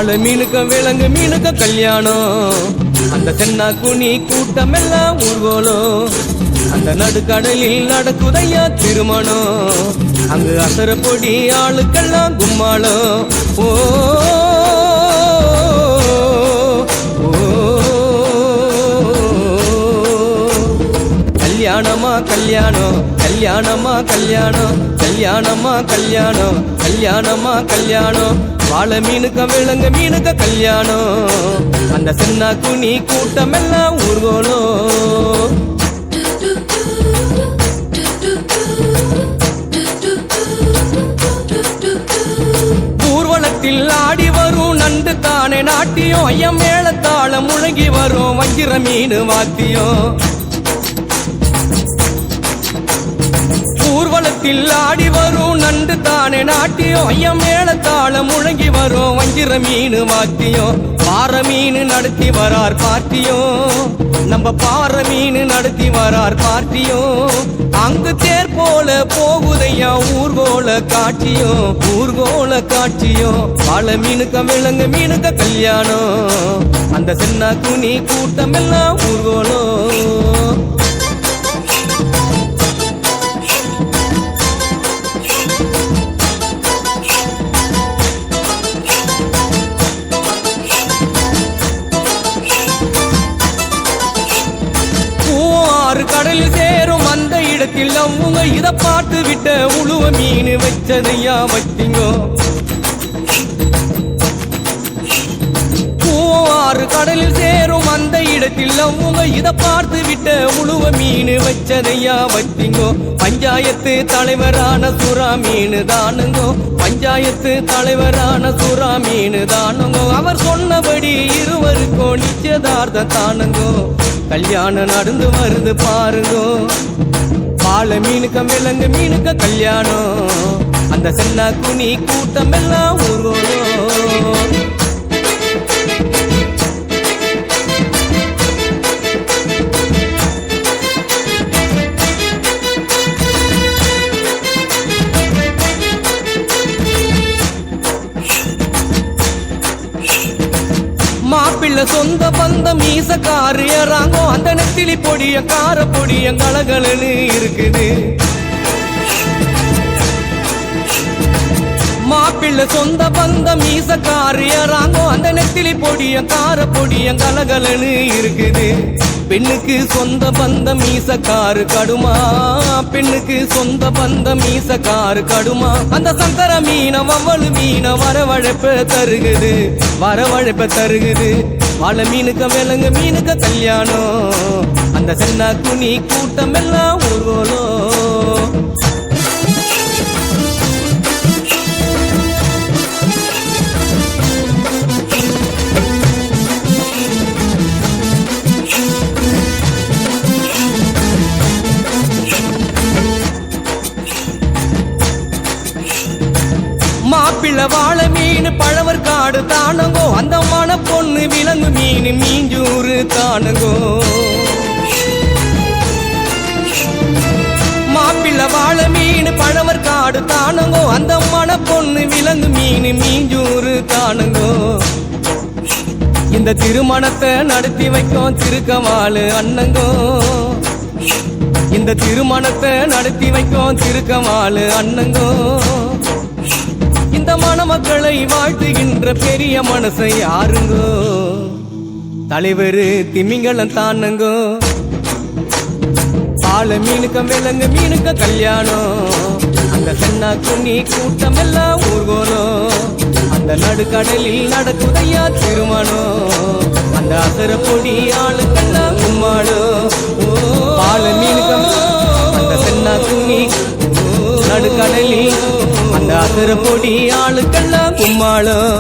வாழை மீனுக்க விலங்கு மீனுக்க கல்யாணம். அந்த தென்னா குனி கூட்டம் எல்லாம் ஊர்வலம். அந்த நடுக்கடலில் நடக்குதையா திருமணம். அங்கு அசர பொடி ஆளுக்கெல்லாம் கும்மாளம். ஓ கல்யாணமா கல்யாணம் கல்யாணமா கல்யாணம் கல்யாணமா கல்யாணம் கல்யாணமா கல்யாணம். வாழை மீனுக்க விலங்கு மீனுக்க கல்யாணம். அந்த சின்ன குனி கூட்டம் எல்லாம் ஊர்வலம். ஊர்வலத்தில் ஆடி வரும் நண்டு தானே நாட்டியம். ஐயம் மேளத்தாளம் முழங்கி வரும் வஞ்சிர மீன் வாத்தியம். ஊர்வலத்தில் ஆடி வரும் நண்டு தானே நாட்டியம். ஐயம் மேளத்தாளம் முழங்கி வரும் வஞ்சிர மீன் வாத்தியம். பாறை மீன் நடத்தி வரார் பார்ட்டியும். நம்ம பாறை மீன் நடத்தி வரார் பார்ட்டியும். அங்கு தேர் போல போகுதையா ஊர்கோல காட்சியும். ஊர்கோல காட்சியும். வாழை மீனுக்க விலங்கு மீனுக்க கல்யாணம். அந்த சின்ன குனி கூட்டம் எல்லாம் ஊர்கோலம். கடலில் சேரும் அந்த இடத்தில் அவங்க இத பார்த்து விட்ட உழுவ மீன் வச்சதையா வச்சிங்கோ. ஆறு கடலில் சேரும் அந்த இடத்தில் அவங்க இத பார்த்து விட்ட உழுவ மீன் வச்சதையா வச்சிங்கோ. பஞ்சாயத்து தலைவரான சுறா மீன் தானுங்கோ. பஞ்சாயத்து தலைவரான சுறா மீன் தானுங்கோ. அவர் சொன்னபடி இருவருக்கோ நிச்சயதார்த்தம் தானுங்கோ. கல்யாணம் நடந்து வருது பாருங்கோ. வாழை மீனுக்க விலங்கு மீனுக்க கல்யாணம். அந்த சின்ன குனி கூட்டம் எல்லாம் ஊர்வலம். மாப்பிள்ள சொந்த பந்த மீசக்காரு ஏறாங்கோ. அந்த நெத்திலி பொடிய கார பொடிய கலகலன்னு இருக்குது. மாப்பிள்ள சொந்த பந்த மீசக்காரு ஏறாங்கோ. அந்த நெத்திலி பொடிய கார பொடிய கலகலன்னு இருக்குது. பெண்ணுக்கு சொந்த பந்த மீசக்காரு கடுமா. பெண்ணுக்கு சொந்த பந்த மீசக்காரு கடுமா. அந்த சங்கர மீன வவ்வளு மீன வரவழைப்ப தருகுது. வரவழைப்ப தருகுது. வாழை மீனுக்க விலங்கு மீனுக்க கல்யாணம். அந்த சின்ன குனி கூட்டம் எல்லாம் ஊர்வலம். மாப்பிள்ள வாழை மீன் பழவர் காடு தானுங்கோ. அந்த மன பொண்ணு விலங்கு மீன் மீஞ்சூறு தானுங்கோ. மாப்பிள்ள வாழை மீன் பழவர் காடு தானுங்கோ. அந்த மன பொண்ணு விலங்கு மீன் மீஞ்சூறு தானுங்கோ. இந்த திருமணத்தை நடத்தி வைக்கும் திருக்கமாலு அண்ணங்கோ. இந்த திருமணத்தை நடத்தி வைக்கும் திருக்கமாலு அண்ணங்கோ. இந்த மணமக்களை வாழ்த்துகின்ற பெரிய மனசை யாருங்கோ. தலைவரு திமிங்கலம் தானுங்கோ. வாழை மீனுக்க விலங்கு மீனுக்க கல்யாணம். அந்த சின்ன குனி கூட்டம் எல்லாம் ஊர்வலம். அந்த நடுக்கடலில் நடக்குதையா திருமணம். அந்த அசர பொடி ஆளுக்கெல்லாம் கும்மாளம். வாழை மீனுக்க அந்த சின்ன குனி நடுக்கடலில் அந்த அசர பொடி ஆளுக்கெல்லாம் கும்மாளம்.